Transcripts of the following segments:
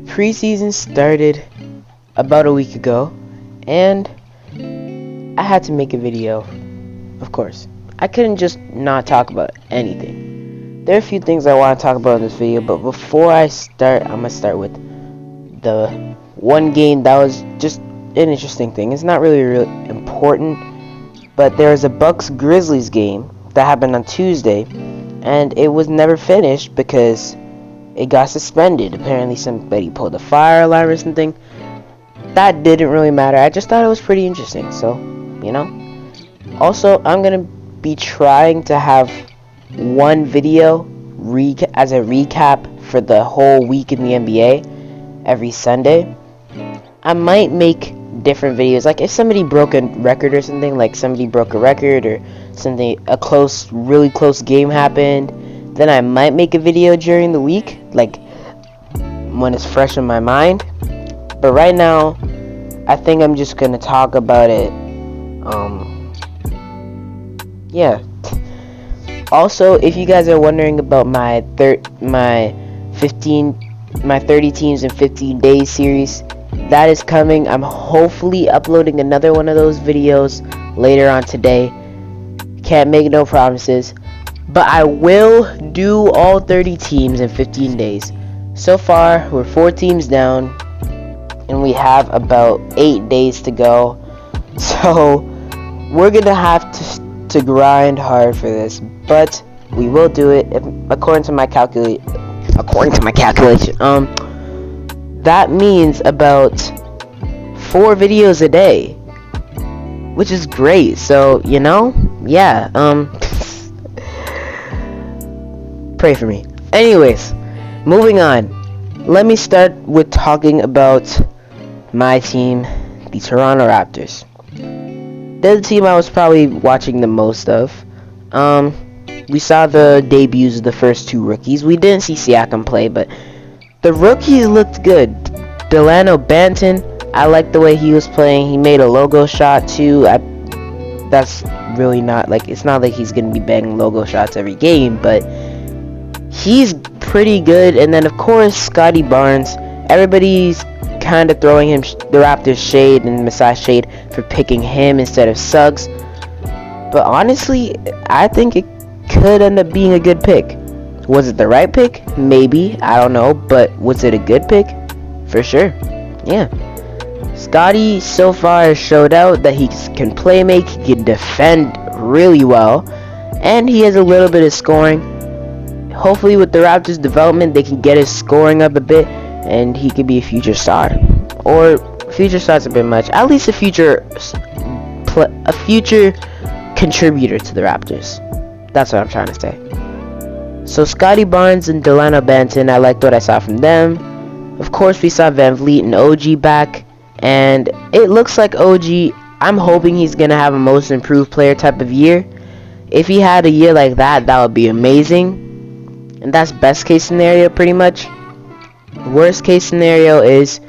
preseason started about a week ago, and I had to make a video, of course. I couldn't just not talk about anything. There are a few things I want to talk about in this video, but before I start, I'm going to start with the one game that was just an interesting thing. It's not really important, but there was a Bucks-Grizzlies game that happened on Tuesday, and it was never finished because it got suspended. Apparently somebody pulled a fire alarm or something. That didn't really matter. I just thought it was pretty interesting, so, you know. Also, I'm going to be trying to have one video as a recap for the whole week in the NBA every Sunday. I might make different videos, like if somebody broke a record or something, like somebody broke a record or something, really close game happened, then I might make a video during the week, like when it's fresh in my mind. But right now, I think I'm just gonna talk about it. Yeah. Also, if you guys are wondering about my 30 teams in 15 days series, that is coming. I'm hopefully uploading another one of those videos later on today. Can't make no promises, but I will do all 30 teams in 15 days. So far, we're 4 teams down, and we have about 8 days to go. So we're gonna have to grind hard for this, but we will do it according to my calculation. That means about 4 videos a day, which is great. So, you know, yeah, pray for me. Anyways, moving on. Let me start with talking about my team, the Toronto Raptors. They're the team I was probably watching the most of. We saw the debuts of the first 2 rookies. We didn't see Siakam play, but the rookies looked good. Delano Banton, I liked the way he was playing. He made a logo shot too. That's really not like, it's not like he's gonna be banging logo shots every game, but he's pretty good. And then of course Scotty Barnes. Everybody's kind of throwing him the Raptors shade and Masai shade for picking him instead of Suggs. But honestly, I think it could end up being a good pick. Was it the right pick? Maybe. I don't know. But was it a good pick? For sure. Yeah. Scotty so far showed out that he can play make, he can defend really well, and he has a little bit of scoring. Hopefully with the Raptors development, they can get his scoring up a bit, and he could be a future star. Or future star's a bit much. At least a future contributor to the Raptors. That's what I'm trying to say. So Scotty Barnes and Delano Banton, I liked what I saw from them. Of course, we saw Van Vliet and OG back, and it looks like OG, I'm hoping he's going to have a most improved player type of year. If he had a year like that, that would be amazing. And that's best case scenario pretty much. Worst case scenario is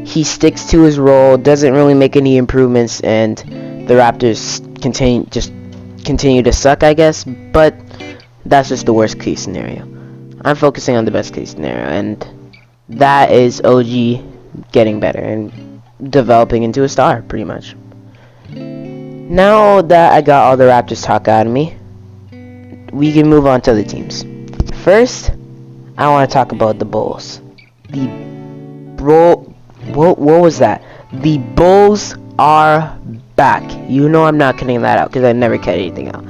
he sticks to his role, doesn't really make any improvements, and the Raptors continue to suck, I guess. But that's just the worst case scenario. I'm focusing on the best case scenario, and that is OG getting better and developing into a star, pretty much. Now that I got all the Raptors talk out of me, we can move on to the teams. First, I want to talk about the Bulls. What was that? The Bulls are back. You know I'm not cutting that out because I never cut anything out.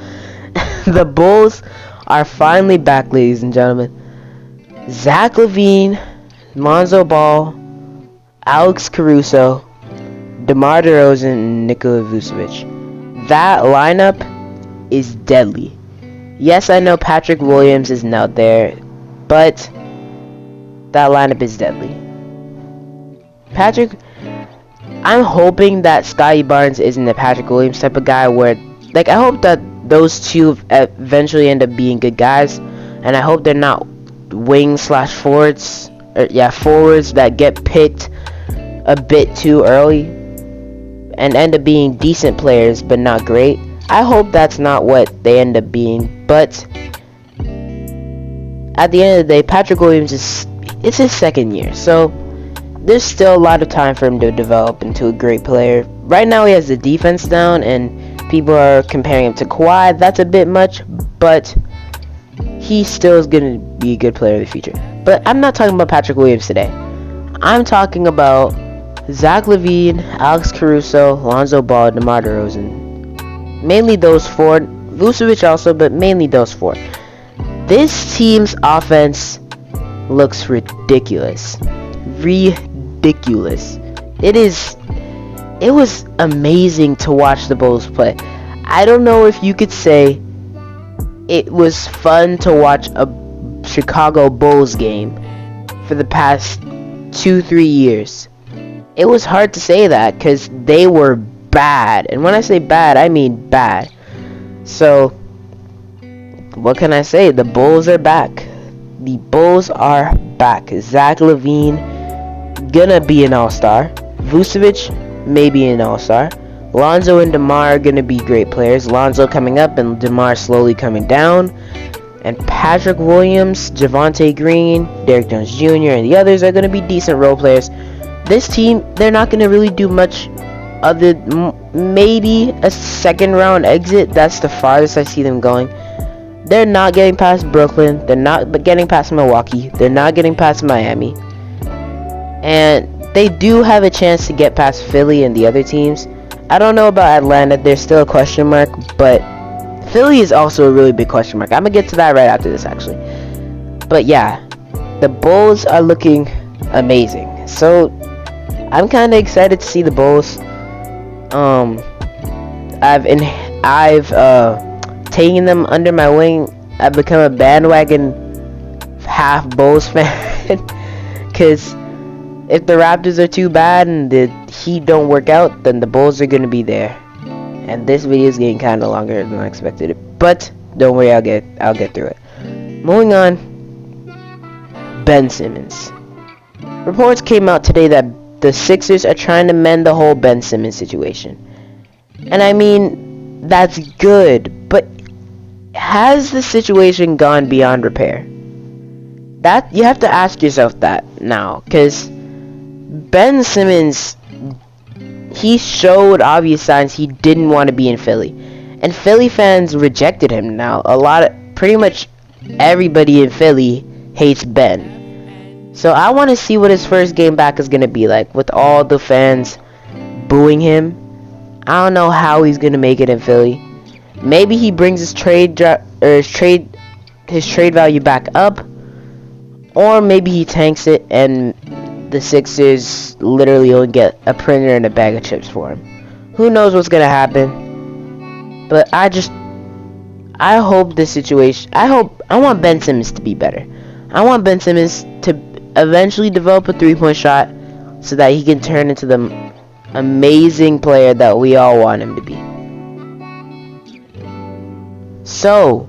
The Bulls are finally back, ladies and gentlemen. Zach LaVine, Lonzo Ball, Alex Caruso, DeMar DeRozan, and Nikola Vucevic. That lineup is deadly. Yes, I know Patrick Williams isn't out there, but that lineup is deadly. I'm hoping that Scotty Barnes isn't a Patrick Williams type of guy where, like, I hope that those two eventually end up being good guys, and I hope they're not wing/forwards, forwards that get picked a bit too early and end up being decent players but not great. I hope that's not what they end up being, but at the end of the day, Patrick Williams it's his second year, so there's still a lot of time for him to develop into a great player. Right now he has the defense down, and people are comparing him to Kawhi. That's a bit much, but he still is going to be a good player in the future. But I'm not talking about Patrick Williams today. I'm talking about Zach LaVine, Alex Caruso, Lonzo Ball, DeMar DeRozan. Mainly those four. Vucevic also, but mainly those four. This team's offense looks ridiculous. Ridiculous. It was amazing to watch the Bulls play. I don't know if you could say it was fun to watch a Chicago Bulls game for the past 2-3 years. It was hard to say that because they were bad. And when I say bad, I mean bad. So, what can I say? The Bulls are back. The Bulls are back. Zach LaVine gonna be an all-star. Vucevic maybe an all-star. Lonzo and DeMar are gonna be great players. Lonzo coming up and DeMar slowly coming down. And Patrick Williams, Javonte Green, Derrick Jones Jr. and the others are gonna be decent role players. This team, they're not gonna really do much other maybe a second round exit. That's the farthest I see them going. They're not getting past Brooklyn. They're not getting past Milwaukee. They're not getting past Miami. And they do have a chance to get past Philly and the other teams. I don't know about Atlanta. They're still a question mark. But Philly is also a really big question mark. I'm going to get to that right after this, actually. But yeah, the Bulls are looking amazing. So I'm kind of excited to see the Bulls. I've taken them under my wing. I've become a bandwagon half Bulls fan because if the Raptors are too bad and the Heat don't work out, then the Bulls are gonna be there. And this video is getting kind of longer than I expected, but don't worry, I'll get through it. Moving on, Ben Simmons. Reports came out today that the Sixers are trying to mend the whole Ben Simmons situation. And I mean, that's good, but has the situation gone beyond repair? That you have to ask yourself that now, because Ben Simmons, he showed obvious signs he didn't want to be in Philly, and Philly fans rejected him. Now pretty much everybody in Philly hates Ben. So I want to see what his first game back is gonna be like with all the fans booing him. I don't know how he's gonna make it in Philly. Maybe he brings his trade value back up, or maybe he tanks it and the Sixers literally only get a printer and a bag of chips for him. Who knows what's gonna happen? But I hope this situation. I want Ben Simmons to be better. I want Ben Simmons to eventually develop a three-point shot so that he can turn into the amazing player that we all want him to be. So,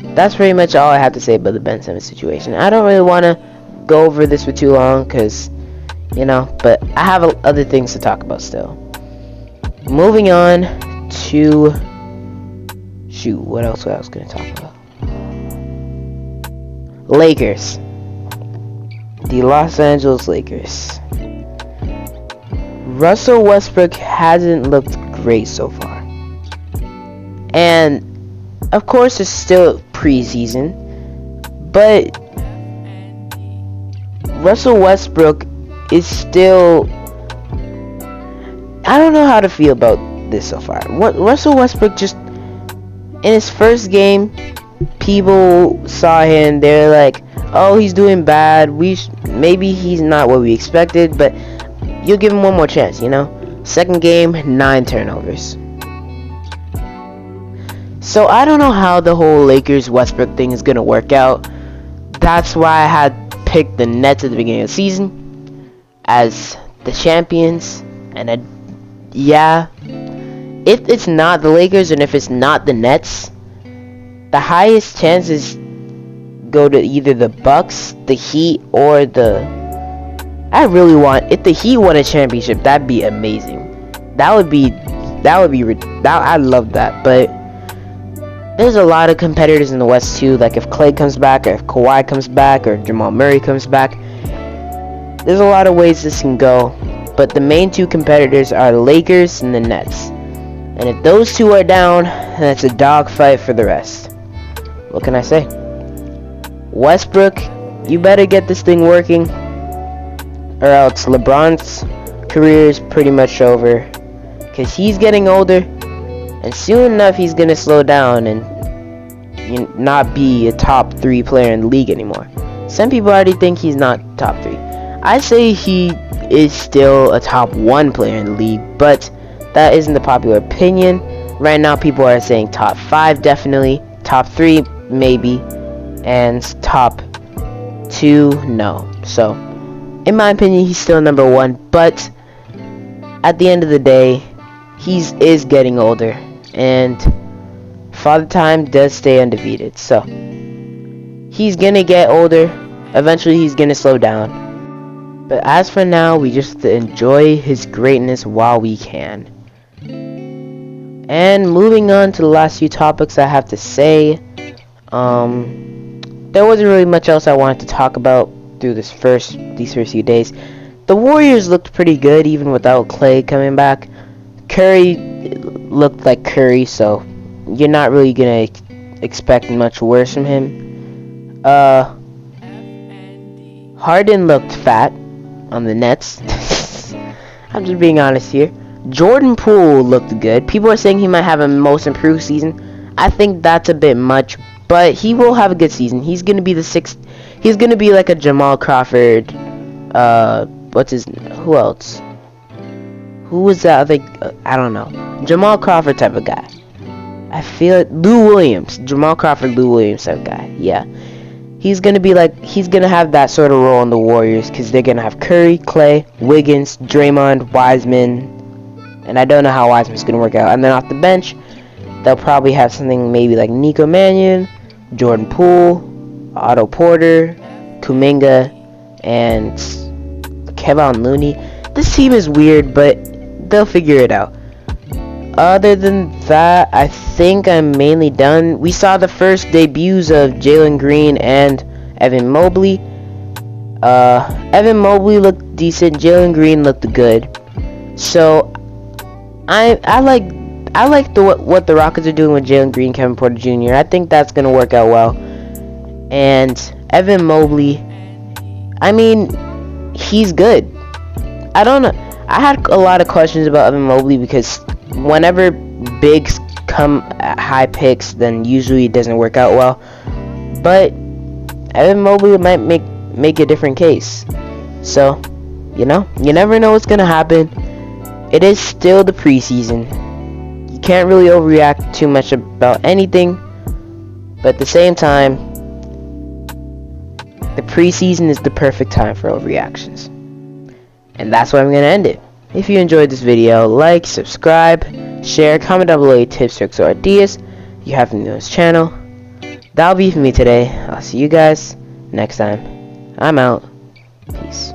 that's pretty much all I have to say about the Ben Simmons situation. I don't really want to go over this for too long because, but I have other things to talk about still. Moving on to, what else was I going to talk about? Lakers. The Los Angeles Lakers. Russell Westbrook hasn't looked great so far. And, of course, it's still preseason. But Russell Westbrook is still... I don't know how to feel about this so far. Russell Westbrook just... In his first game, people saw him. They're like, oh, he's doing bad. Maybe he's not what we expected, but you'll give him one more chance, Second game, 9 turnovers. So I don't know how the whole Lakers Westbrook thing is going to work out. That's why I had picked the Nets at the beginning of the season as the champions. And if it's not the Lakers and if it's not the Nets, the highest chances go to either the Bucks, the Heat, or if the Heat won a championship, that'd be amazing. I'd love that. But there's a lot of competitors in the West too. Like if Klay comes back, or if Kawhi comes back, or Jamal Murray comes back, there's a lot of ways this can go, but the main two competitors are the Lakers and the Nets. And if those two are down, then it's a dogfight for the rest. What can I say? Westbrook, you better get this thing working, or else LeBron's career is pretty much over, because he's getting older, and soon enough he's going to slow down and not be a top 3 player in the league anymore. Some people already think he's not top 3. I say he is still a top 1 player in the league, but that isn't the popular opinion. Right now people are saying top 5 definitely, top 3 maybe, and top 2 no. So in my opinion he's still number 1, but at the end of the day he is getting older, and Father Time does stay undefeated. So he's gonna get older, eventually he's gonna slow down, but as for now we just have to enjoy his greatness while we can. And moving on to the last few topics I have to say, there wasn't really much else I wanted to talk about through these first few days. The Warriors looked pretty good even without Clay coming back. Curry looked like Curry, so you're not really gonna expect much worse from him. Harden looked fat on the Nets. I'm just being honest here. Jordan Poole looked good. People are saying he might have a most improved season. I think that's a bit much, but he will have a good season. He's gonna be the 6th. He's gonna be like a Jamal Crawford. Who else? Who was that other? I don't know. Jamal Crawford type of guy. I feel it. Lou Williams. Jamal Crawford, Lou Williams type of guy. Yeah. He's gonna have that sort of role in the Warriors, because they're gonna have Curry, Clay, Wiggins, Draymond, Wiseman, and I don't know how Wiseman's gonna work out. And then off the bench, they'll probably have something maybe like Nico Mannion, Jordan Poole, Otto Porter, Kuminga, and Kevon Looney. This team is weird, but they'll figure it out. Other than that, I think I'm mainly done. We saw the first debuts of Jalen Green and Evan Mobley. Evan Mobley looked decent. Jalen Green looked good. So I like what the Rockets are doing with Jalen Green, Kevin Porter Jr. I think that's gonna work out well. And Evan Mobley, I mean, he's good. I don't know. I had a lot of questions about Evan Mobley, because whenever bigs come at high picks, then usually it doesn't work out well. But Evan Mobley might make a different case. So, you never know what's gonna happen. It is still the preseason. You can't really overreact too much about anything. But at the same time, the preseason is the perfect time for overreactions. And that's why I'm gonna end it. If you enjoyed this video, like, subscribe, share, comment down below your tips, tricks, or ideas if you haven't new to this channel. That'll be for me today. I'll see you guys next time. I'm out. Peace.